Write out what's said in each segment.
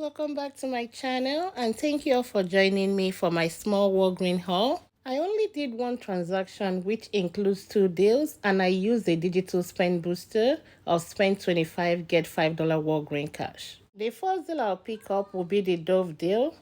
welcome back to my channel and thank you all for joining me for my small Walgreen haul. I only did one transaction which includes 2 deals and I used a digital spend booster of spend 25 get $5 Walgreen cash. The first deal I'll pick up will be the Dove deal.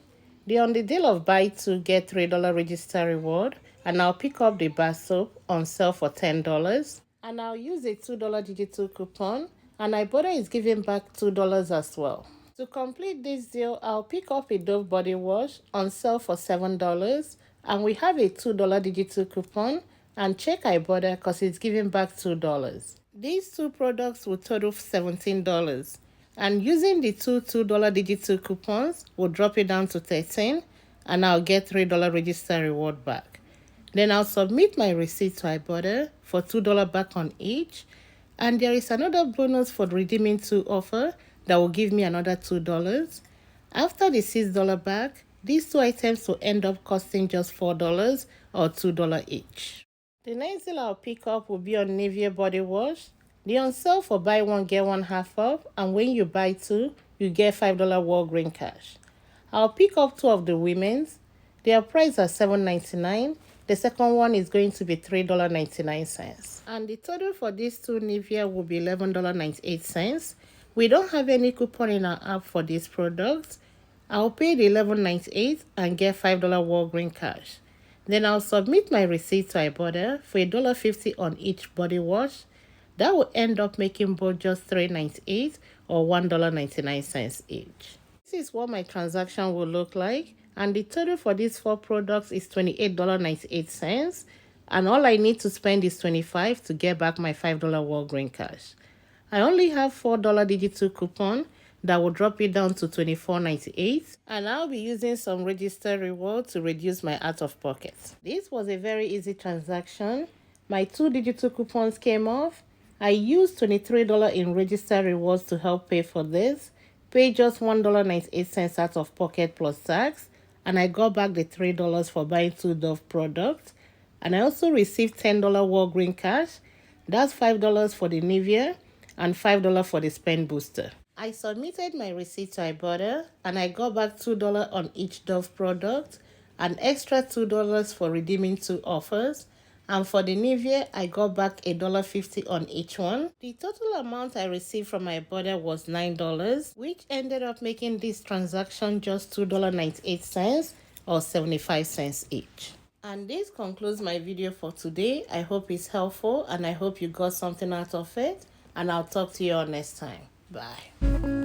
On the deal of buy 2 get $3 register reward, and I'll pick up the bar soap on sale for $10 and I'll use a $2 digital coupon, and Ibotta is giving back $2 as well. To complete this deal, I'll pick up a Dove body wash on sale for $7 and we have a $2 digital coupon, and check Ibotta because it's giving back $2. These 2 products will total $17 and using the two $2 digital coupons will drop it down to $13 and I'll get $3 register reward back. Then I'll submit my receipt to Ibotta for $2 back on each, and there is another bonus for redeeming 2 offer that will give me another $2. After the $6 back, these 2 items will end up costing just $4 or $2 each. The next deal I'll pick up will be on Nivea body wash. They're on sale for buy 1 get 1 half off, and when you buy 2, you get $5 Walgreen cash. I'll pick up 2 of the women's. Their price are $7.99. The second one is going to be $3.99. And the total for these 2 Nivea will be $11.98. We don't have any coupon in our app for these products. I'll pay the $11.98 and get $5 Walgreen cash. Then I'll submit my receipt to Ibotta for $1.50 on each body wash. That will end up making both just $3.98 or $1.99 each. This is what my transaction will look like, and the total for these 4 products is $28.98, and all I need to spend is $25 to get back my $5 Walgreen cash. I only have $4 digital coupon that will drop it down to $24.98, and I'll be using some register reward to reduce my out of pocket. This was a very easy transaction. My 2 digital coupons came off. I used $23 in register rewards to help pay for this, paid just $1.98 out of pocket plus tax, and I got back the $3 for buying 2 Dove products, and I also received $10 Walgreen cash. That's $5 for the Nivea and $5 for the spend booster. I submitted my receipt to Ibotta and I got back $2 on each Dove product, an extra $2 for redeeming 2 offers, and for the Nivea, I got back $1.50 on each one. The total amount I received from Ibotta was $9, which ended up making this transaction just $2.98 or 75 cents each. And this concludes my video for today. I hope it's helpful and I hope you got something out of it. And I'll talk to you all next time. Bye.